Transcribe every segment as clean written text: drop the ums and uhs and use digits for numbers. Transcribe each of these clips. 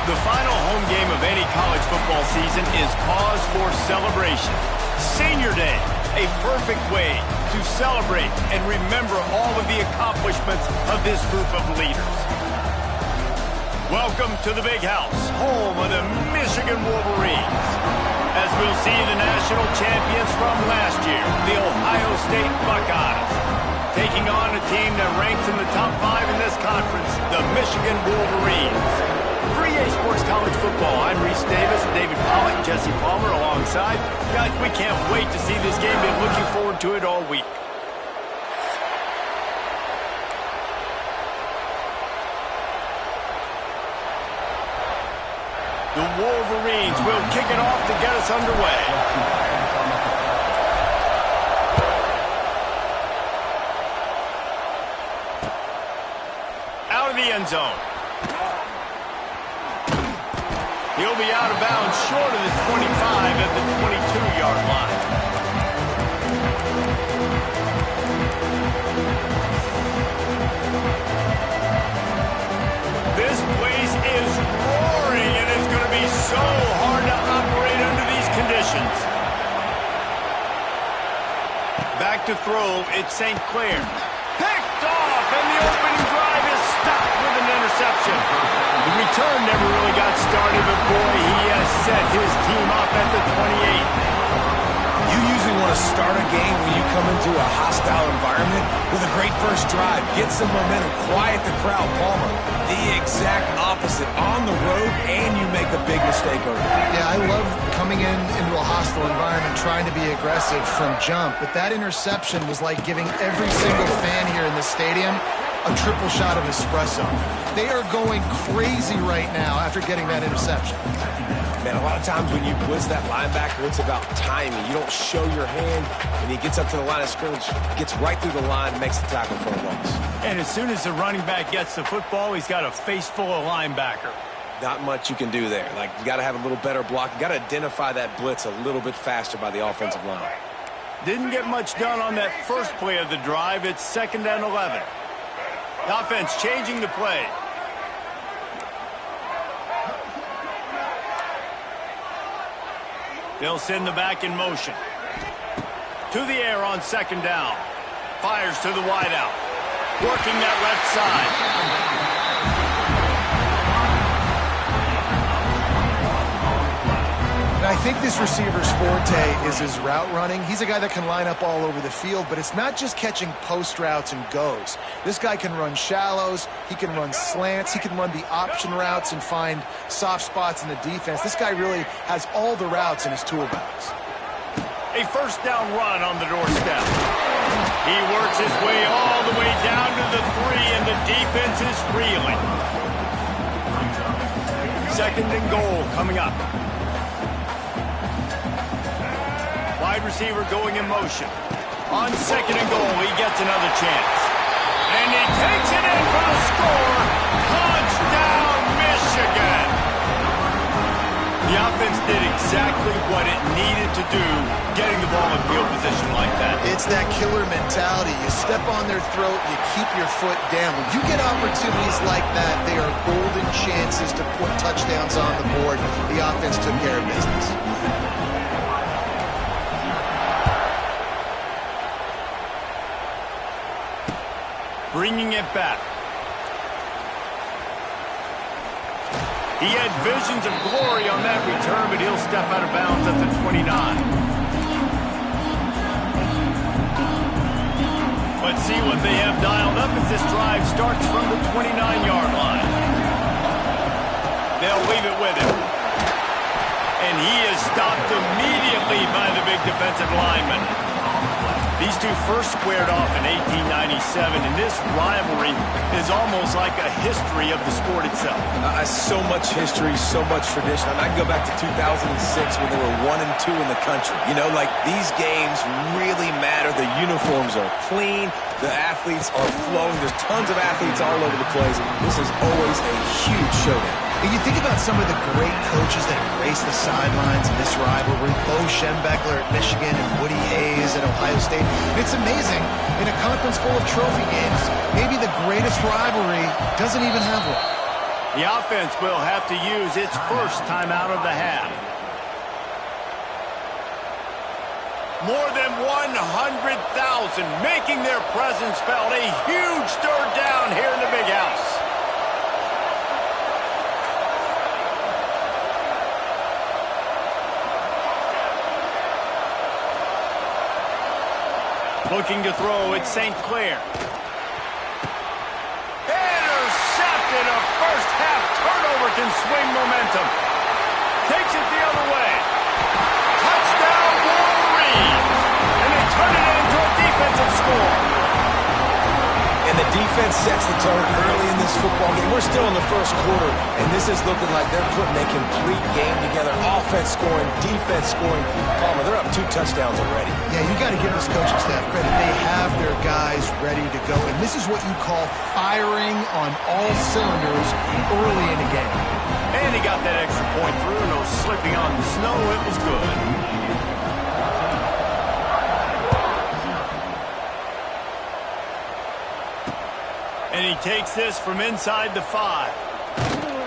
The final home game of any college football season is cause for celebration. Senior Day, a perfect way to celebrate and remember all of the accomplishments of this group of leaders. Welcome to the Big House, home of the Michigan Wolverines. As we'll see the national champions from last year, the Ohio State Buckeyes, taking on a team that ranks in the top 5 in this conference, the Michigan Wolverines. 3A Sports College Football. I'm Reese Davis, David Pollack, Jesse Palmer alongside. Guys, we can't wait to see this game. Been looking forward to it all week. The Wolverines will kick it off to get us underway. Out of the end zone. He'll be out of bounds short of the 25 at the 22-yard line. This place is roaring, and it's going to be so hard to operate under these conditions. Back to throw, it's St. Clair. Picked off, and the opening drive is stopped with an interception. The return never really got started, but boy, he has set his team up at the 28. You usually want to start a game when you come into a hostile environment with a great first drive. Get some momentum, quiet the crowd. Palmer, the exact opposite. On the road, and you make a big mistake early. Yeah, I love coming into a hostile environment, trying to be aggressive from jump, but that interception was like giving every single fan here in the stadium a triple shot of espresso. They are going crazy right now after getting that interception. Man, a lot of times when you blitz that linebacker, it's about timing. You don't show your hand, and he gets up to the line of scrimmage, gets right through the line, makes the tackle for a loss. And as soon as the running back gets the football, he's got a face full of linebacker. Not much you can do there. Like, you got to have a little better block. You got to identify that blitz a little bit faster by the offensive line. Didn't get much done on that first play of the drive. It's 2nd and 11. The offense changing the play. They'll send the back in motion. To the air on 2nd down. Fires to the wideout. Working that left side. And I think this receiver's forte is his route running. He's a guy that can line up all over the field, but it's not just catching post routes and goes. This guy can run shallows, he can run slants, he can run the option routes and find soft spots in the defense. This guy really has all the routes in his toolbox. A first down run on the doorstep. He works his way all the way down to the 3, and the defense is reeling. 2nd and goal coming up. Wide receiver going in motion. On 2nd and goal, he gets another chance. And he takes it in for the score. Touchdown, Michigan! The offense did exactly what it needed to do, getting the ball in field position like that. It's that killer mentality. You step on their throat, you keep your foot down. When you get opportunities like that, they are golden chances to put touchdowns on the board. The offense took care of business. Bringing it back. He had visions of glory on that return, but he'll step out of bounds at the 29. Let's see what they have dialed up as this drive starts from the 29-yard line. They'll leave it with him. And he is stopped immediately by the big defensive lineman. These two first squared off in 1897, and this rivalry is almost like a history of the sport itself. So much history, so much tradition. I can go back to 2006 when they were 1 and 2 in the country. You know, like, these games really matter. The uniforms are clean. The athletes are flowing. There's tons of athletes all over the place. This is always a huge showdown. And you think about some of the great coaches that grace the sidelines in this rivalry. Bo Schembechler at Michigan and Woody Hayes at Ohio State. It's amazing. In a conference full of trophy games, maybe the greatest rivalry doesn't even have one. The offense will have to use its first timeout of the half. More than 100,000 making their presence felt. A huge third down here in the big house. Looking to throw, it's St. Clair. Intercepted. A first half turnover can swing momentum. Takes it the other way. Touchdown Wolverines. And they turn it into a defensive score. And the defense sets the tone early in this football game. We're still in the first quarter, and this is looking like they're putting a complete game together. Offense scoring, defense scoring. Palmer, they're up 2 touchdowns already. Yeah, you got to give this coaching staff credit. They have their guys ready to go, and this is what you call firing on all cylinders early in the game. And he got that extra point through. No slipping on the snow. It was good. And he takes this from inside the 5.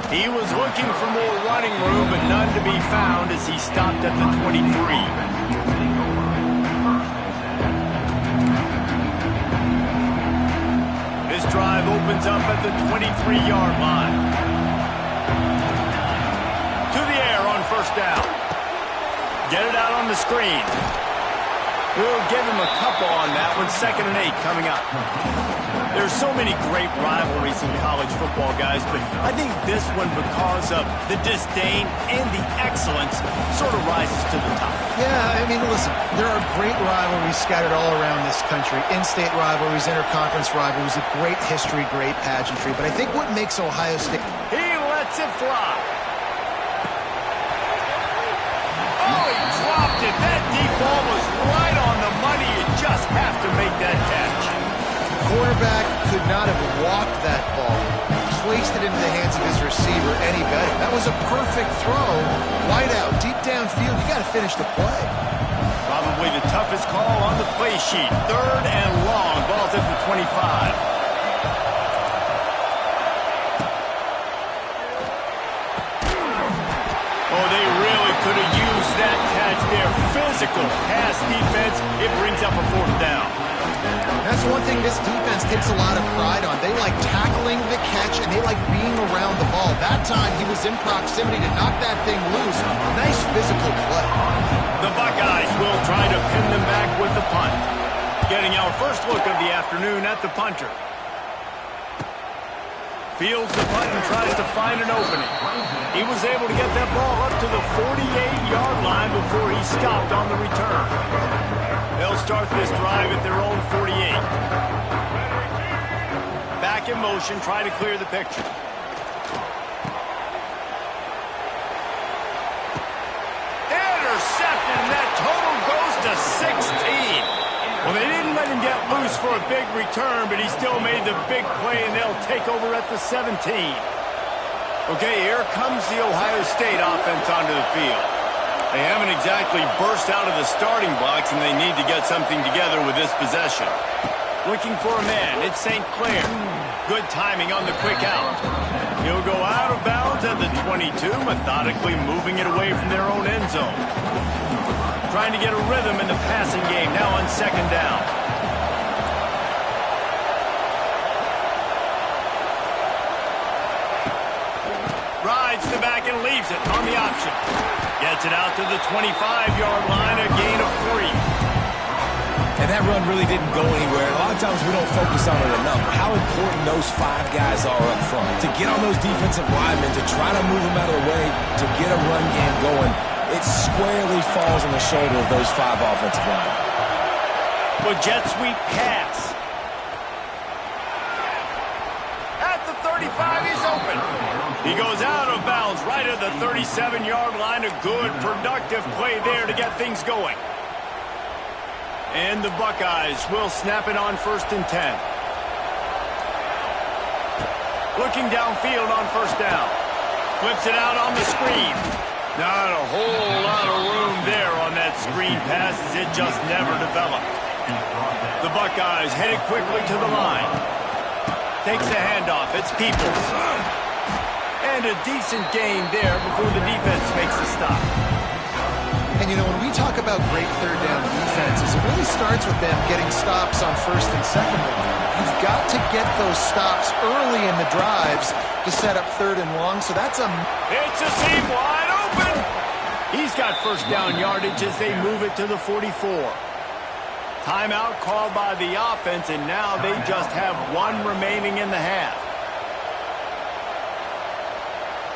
He was looking for more running room, but none to be found as he stopped at the 23. This drive opens up at the 23-yard line. To the air on first down. Get it out on the screen. We'll give him a couple on that one. 2nd and 8 coming up. There's so many great rivalries in college football, guys, but I think this one, because of the disdain and the excellence, sort of rises to the top. Yeah, I mean, listen, there are great rivalries scattered all around this country. In-state rivalries, interconference rivalries, a great history, great pageantry. But I think what makes Ohio State... He lets it fly. Oh, he dropped it. That deep ball was right on the money. You just have to make that catch. Quarterback could not have walked that ball, placed it into the hands of his receiver any better. That was a perfect throw. Wide out, deep downfield. You got to finish the play. Probably the toughest call on the play sheet. 3rd and long. Ball's at the 25. Oh, they really could have used that catch there. Physical pass defense. It brings up a 4th down. That's one thing this defense takes a lot of pride on. They like tackling the catch, and they like being around the ball. That time, he was in proximity to knock that thing loose. Nice physical play. The Buckeyes will try to pin them back with the punt. Getting our first look of the afternoon at the punter. Fields the punt and tries to find an opening. He was able to get that ball up to the 48-yard line before he stopped on the return. They'll start this drive at their own 48. Back in motion, try to clear the picture. Intercepted, and that total goes to 16. Well, they didn't let him get loose for a big return, but he still made the big play, and they'll take over at the 17. Okay, here comes the Ohio State offense onto the field. They haven't exactly burst out of the starting blocks, and they need to get something together with this possession. Looking for a man, it's St. Clair. Good timing on the quick out. He'll go out of bounds at the 22, methodically moving it away from their own end zone. Trying to get a rhythm in the passing game, now on 2nd down. Rides the back and leaves it on the option. Gets it out to the 25-yard line, a gain of 3. And that run really didn't go anywhere. A lot of times we don't focus on it enough. How important those 5 guys are up front. To get on those defensive linemen, to try to move them out of the way, to get a run game going, it squarely falls on the shoulder of those 5 offensive linemen. Well, jet sweep pass. At the 35, he's open. He goes out of bounds right at the 37-yard line. A good, productive play there to get things going. And the Buckeyes will snap it on 1st and 10. Looking downfield on 1st down. Flips it out on the screen. Not a whole lot of room there on that screen pass as it just never developed. The Buckeyes headed quickly to the line. Takes the handoff. It's Peoples. And a decent gain there before the defense makes the stop. And, you know, when we talk about great third down defenses, it really starts with them getting stops on first and second down. You've got to get those stops early in the drives to set up third and long, so that's a... It's a seam wide open. He's got first down yardage as they move it to the 44. Timeout called by the offense, and now they just have one remaining in the half.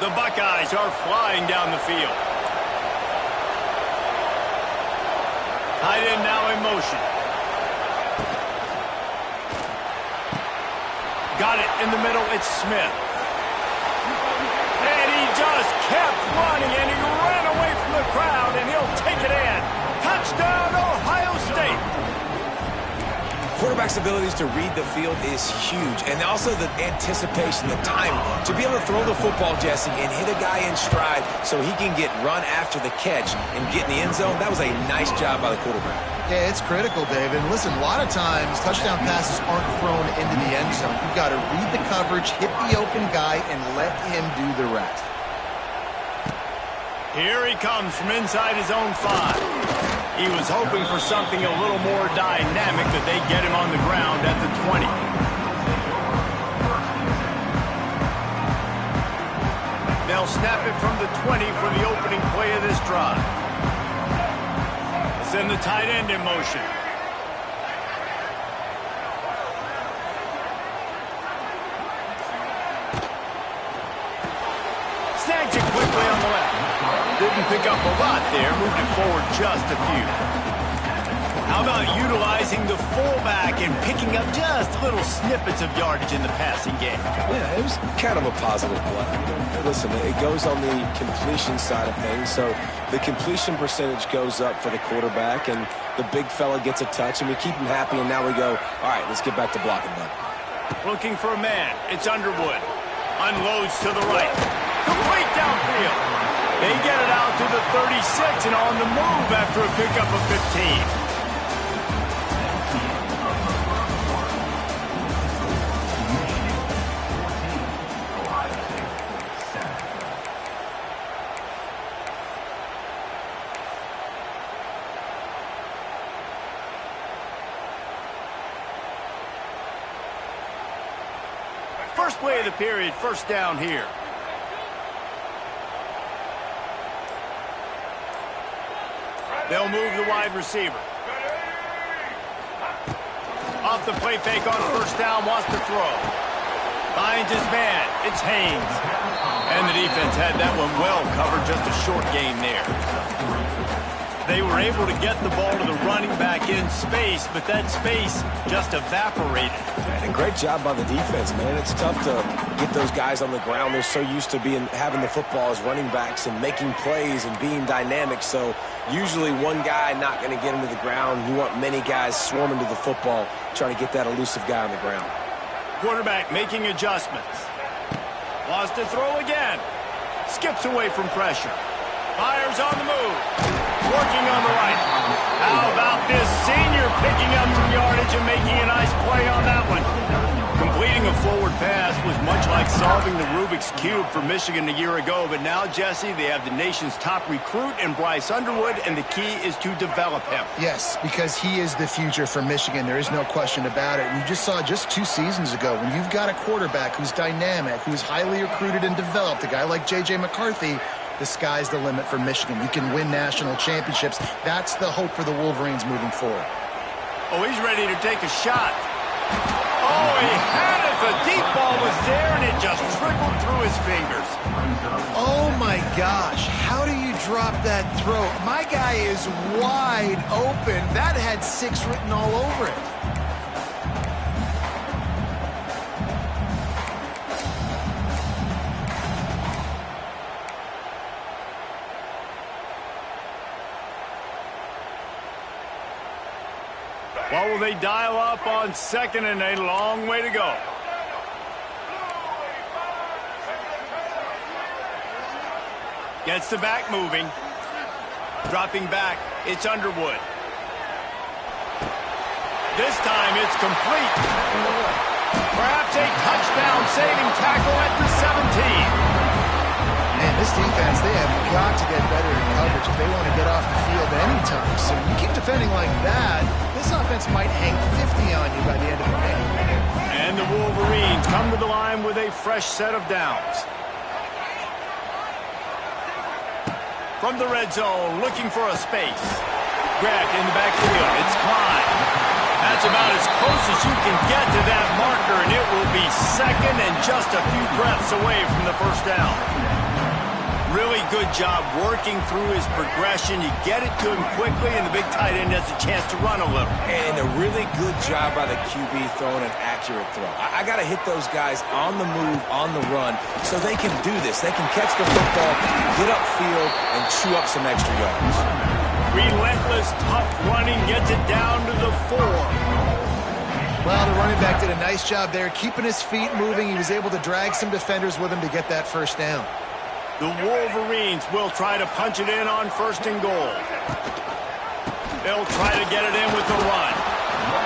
The Buckeyes are flying down the field. Tight end now in motion. Got it in the middle. It's Smith. And he just kept running, and he ran away from the crowd, and he'll take it in. Touchdown, Ohio State. Quarterback's abilities to read the field is huge, and also the anticipation, the time to be able to throw the football, Jesse, and hit a guy in stride so he can get run after the catch and get in the end zone. That was a nice job by the quarterback. Yeah, it's critical, David. And listen, a lot of times touchdown passes aren't thrown into the end zone. You've got to read the coverage, hit the open guy, and let him do the rest. Here he comes from inside his own 5. He was hoping for something a little more dynamic, that they get him on the ground at the 20. They'll snap it from the 20 for the opening play of this drive. Send the tight end in motion. Snags it quickly on the left. Didn't pick up a lot there, moved it forward just a few. How about utilizing the fullback and picking up just little snippets of yardage in the passing game? Yeah, it was kind of a positive play. Listen, it goes on the completion side of things, so the completion percentage goes up for the quarterback, and the big fella gets a touch, and we keep him happy, and now we go, all right, let's get back to blocking, bud. Looking for a man. It's Underwood. Unloads to the right. Complete downfield. They get it out to the 36 and on the move after a pickup of 15. First play of the period, first down here. They'll move the wide receiver. Off the play fake on first down, wants to throw. Finds his man. It's Haynes. And the defense had that one well covered, just a short game there. They were able to get the ball to the running back in space, but that space just evaporated. And a great job by the defense, man. It's tough to get those guys on the ground. They're so used to having the football as running backs and making plays and being dynamic. So usually one guy not going to get him to the ground. You want many guys swarming to the football, trying to get that elusive guy on the ground. Quarterback making adjustments. Wants to throw again. Skips away from pressure. Fires on the move. Working on the right. How about this senior picking up some yardage and making a nice play on that one? Completing a forward pass was much like solving the Rubik's Cube for Michigan a year ago, but now, Jesse, they have the nation's top recruit in Bryce Underwood, and the key is to develop him. Yes, because he is the future for Michigan. There is no question about it. And you just saw just 2 seasons ago, when you've got a quarterback who's dynamic, who's highly recruited and developed, a guy like J.J. McCarthy, the sky's the limit for Michigan. You can win national championships. That's the hope for the Wolverines moving forward. Oh, he's ready to take a shot. Oh, he had it. The deep ball was there, and it just trickled through his fingers. Oh, my gosh. How do you drop that throw? My guy is wide open. That had 6 written all over it. What will they dial up on second and a long way to go? Gets the back moving. Dropping back, it's Underwood. This time it's complete. Perhaps a touchdown saving tackle at the 17. got to get better in coverage if they want to get off the field anytime soon. You keep defending like that, this offense might hang 50 on you by the end of the game. And the Wolverines come to the line with a fresh set of downs. From the red zone, looking for a space. Grabbed in the backfield. It's Klein. That's about as close as you can get to that marker, and it will be second and just a few breaths away from the first down. Really good job working through his progression. You get it to him quickly, and the big tight end has a chance to run a little. And a really good job by the QB throwing an accurate throw. I got to hit those guys on the move, on the run, so they can do this. They can catch the football, get upfield, and chew up some extra yards. Relentless, tough running gets it down to the 4. Well, the running back did a nice job there, keeping his feet moving. He was able to drag some defenders with him to get that first down. The Wolverines will try to punch it in on 1st and goal. They'll try to get it in with the run.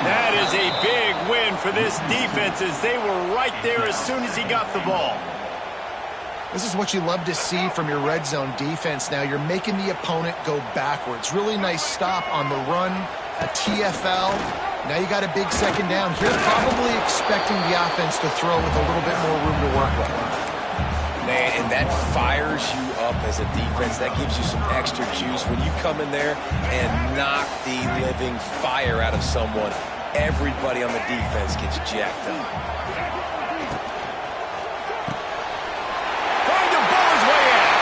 That is a big win for this defense as they were right there as soon as he got the ball. This is what you love to see from your red zone defense now. You're making the opponent go backwards. Really nice stop on the run, a TFL. Now you got a big second down. You're probably expecting the offense to throw with a little bit more room to work with. Man, and that fires you up as a defense. That gives you some extra juice. When you come in there and knock the living fire out of someone, everybody on the defense gets jacked up. Trying to blow his way in.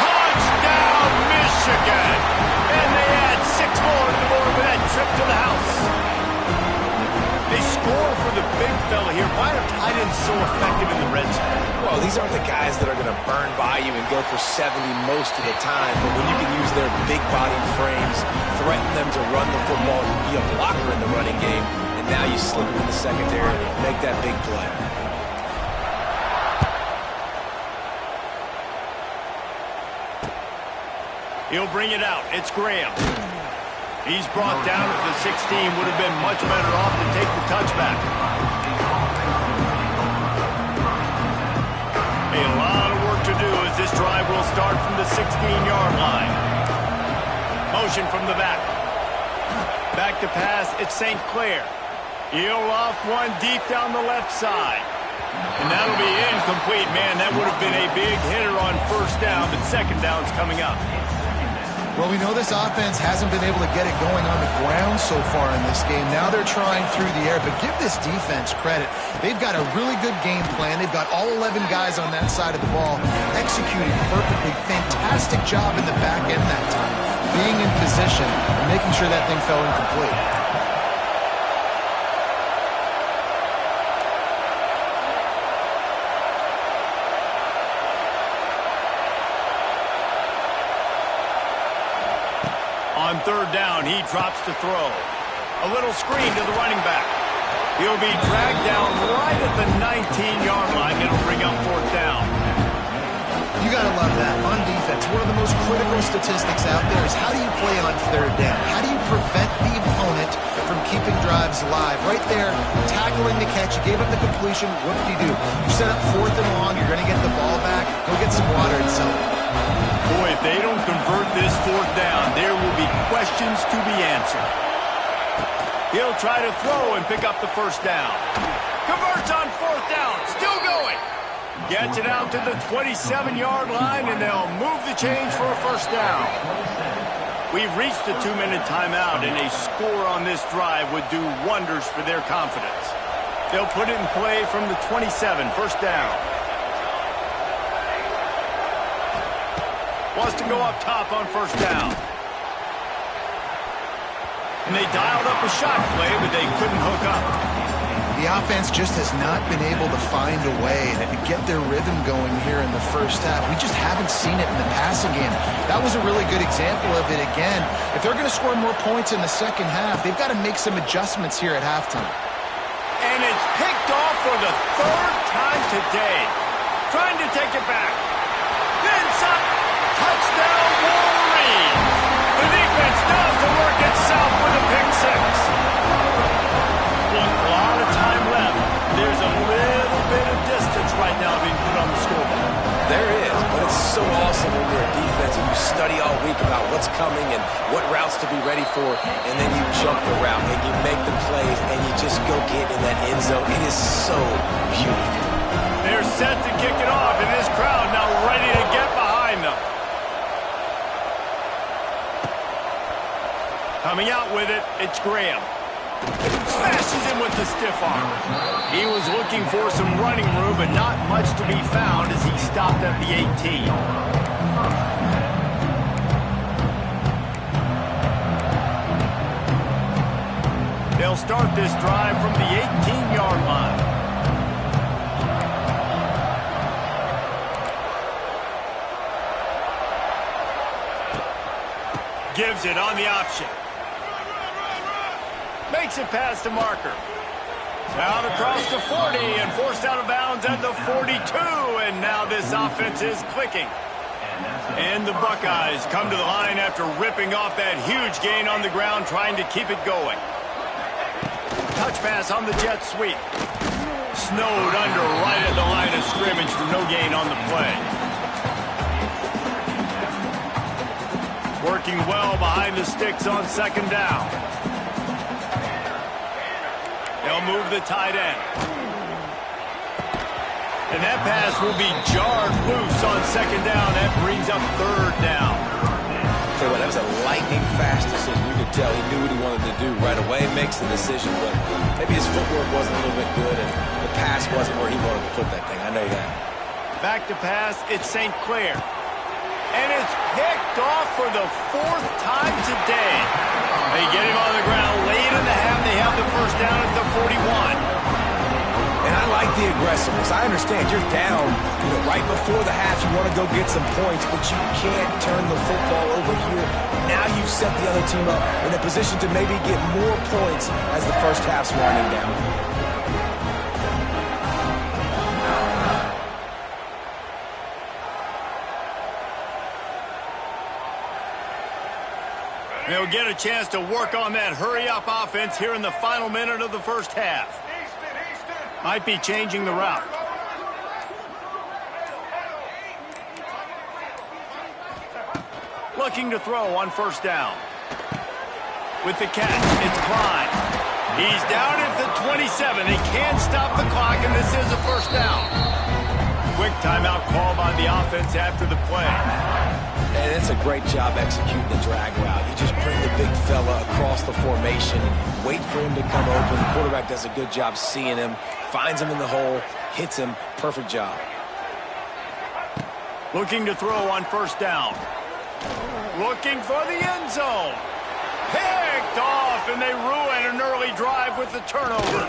Touchdown, Michigan. And they add 6 more to the board with that trip to the house. They score for the big fella here. Why are tight ends so effective in the red zone? Well, these aren't the guys that are going to burn by you and go for 70 most of the time, but when you can use their big-bodied frames, threaten them to run the football, be a blocker in the running game, and now you slip in the secondary and make that big play. He'll bring it out. It's Graham. He's brought down at the 16. Would have been much better off to take the touchback. A lot of work to do as this drive will start from the 16-yard line. Motion from the back. Back to pass. It's St. Clair. He'll loft one deep down the left side. And that'll be incomplete. Man, that would have been a big hitter on 1st down, but 2nd down's coming up. Well, we know this offense hasn't been able to get it going on the ground so far in this game. Now they're trying through the air, but give this defense credit. They've got a really good game plan. They've got all 11 guys on that side of the ball executing perfectly. Fantastic job in the back end that time, being in position and making sure that thing fell incomplete. On 3rd down, he drops to throw. A little screen to the running back. He'll be dragged down right at the 19-yard line. It'll bring up 4th down. You got to love that. On defense, one of the most critical statistics out there is how do you play on 3rd down? How do you prevent the opponent from keeping drives alive? Right there, tackling the catch. You gave up the completion. What do? You set up 4th and long. You're going to get the ball back. Go get some water and something. Boy, if they don't convert this 4th down, there will be questions to be answered. He'll try to throw and pick up the 1st down. Converts on 4th down. Still going. Gets it out to the 27-yard line, and they'll move the change for a 1st down. We've reached the 2-minute timeout, and a score on this drive would do wonders for their confidence. They'll put it in play from the 27, 1st down. Wants to go up top on 1st down. And they dialed up a shot play, but they couldn't hook up. The offense just has not been able to find a way to get their rhythm going here in the 1st half. We just haven't seen it in the passing game. That was a really good example of it again. If they're going to score more points in the 2nd half, they've got to make some adjustments here at halftime. And it's picked off for the 3rd time today. Trying to take it back. Inside. Touchdown, Wolverines. The defense does the work itself with a pick 6. Look, a lot of time left. There's a little bit of distance right now being put on the scoreboard. There is, but it's so awesome when you're a defense study all week about what's coming and what routes to be ready for, and then you jump the route and you make the plays and you just go get in that end zone. It is so beautiful. They're set to kick it off, and this crowd now ready to get behind them. Coming out with it, it's Graham. Smashes him with the stiff arm. He was looking for some running room, but not much to be found as he stopped at the 18. They'll start this drive from the 18-yard line. Gives it on the option. Makes it past the marker. Out across the 40 and forced out of bounds at the 42. And now this offense is clicking. And the Buckeyes come to the line after ripping off that huge gain on the ground, trying to keep it going. Touch pass on the jet sweep. Snowed under right at the line of scrimmage for no gain on the play. Working well behind the sticks on second down. They'll move the tight end. And that pass will be jarred loose on second down. That brings up third down. So that was a lightning-fast decision. You could tell he knew what he wanted to do right away. Makes the decision, but maybe his footwork wasn't a little bit good, and the pass wasn't where he wanted to put that thing. I know that. Back to pass, it's St. Clair. And it's picked off for the fourth time today. They get him on the ground late in the half. They have the first down at the 41. And I like the aggressiveness. I understand you're down, right before the half. You want to go get some points, but you can't turn the football over here. Now you've set the other team up in a position to maybe get more points as the first half's winding down. They'll get a chance to work on that hurry-up offense here in the final minute of the first half. Might be changing the route. Looking to throw on first down. With the catch, it's Klein. He's down at the 27. They can't stop the clock, and this is a first down. Quick timeout called by the offense after the play. And it's a great job executing the drag route. You just bring the big fella across the formation, wait for him to come open. The quarterback does a good job seeing him, finds him in the hole, hits him. Perfect job. Looking to throw on first down. Looking for the end zone. Picked off, and they ruin an early drive with the turnover.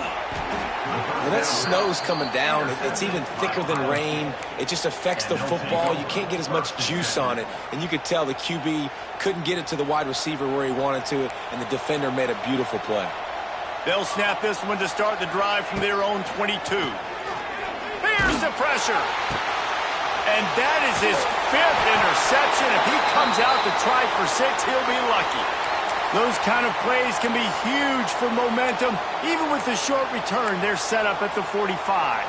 When that snow's coming down, it's even thicker than rain. It just affects the football. You can't get as much juice on it. And you could tell the QB couldn't get it to the wide receiver where he wanted to, and the defender made a beautiful play. They'll snap this one to start the drive from their own 22. Here's the pressure. And that is his 5th interception. If he comes out to try for 6, he'll be lucky. Those kind of plays can be huge for momentum. Even with the short return, they're set up at the 45.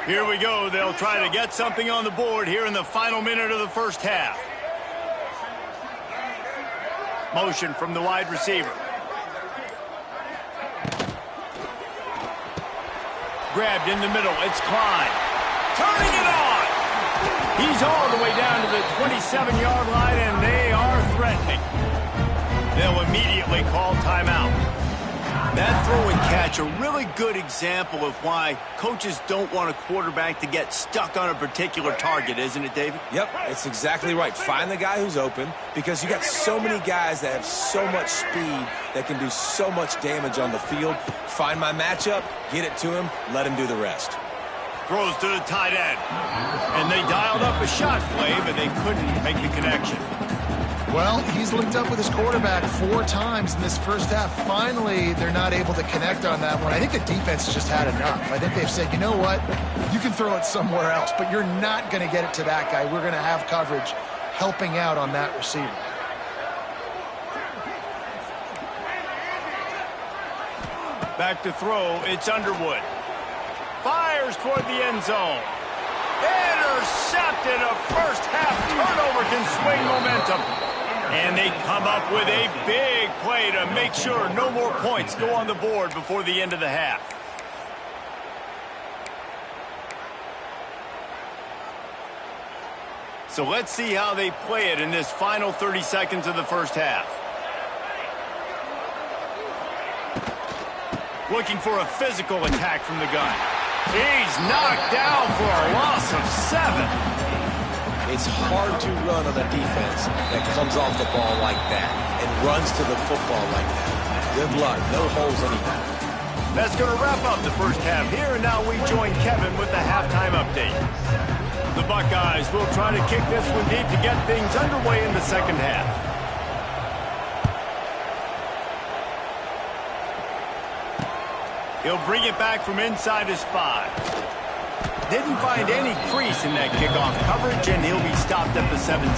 Here we go. They'll try to get something on the board here in the final minute of the first half. Motion from the wide receiver. Grabbed in the middle. It's Klein. Turning it on. He's all the way down to the 27-yard line, and they are threatening. They'll immediately call timeout. That throw and catch, a really good example of why coaches don't want a quarterback to get stuck on a particular target, isn't it, David? Yep, it's exactly right. Find the guy who's open, because you got so many guys that have so much speed that can do so much damage on the field. Find my matchup, get it to him, let him do the rest. Throws to the tight end. And they dialed up a shot play, but they couldn't make the connection. Well, he's linked up with his quarterback 4 times in this first half. Finally, they're not able to connect on that one. I think the defense has just had enough. I think they've said, you know what, you can throw it somewhere else, but you're not going to get it to that guy. We're going to have coverage helping out on that receiver. Back to throw, it's Underwood. Fires toward the end zone. Intercepted. A first-half turnover can swing momentum. And they come up with a big play to make sure no more points go on the board before the end of the half. So let's see how they play it in this final 30 seconds of the first half. Looking for a physical attack from the gun. He's knocked down for a loss of 7. It's hard to run on a defense that comes off the ball like that and runs to the football like that. Good luck. No holes anyhow. That's going to wrap up the first half here, and now we join Kevin with the halftime update. The Buckeyes will try to kick this one deep to get things underway in the second half. He'll bring it back from inside his 5. Didn't find any crease in that kickoff coverage, and he'll be stopped at the 17.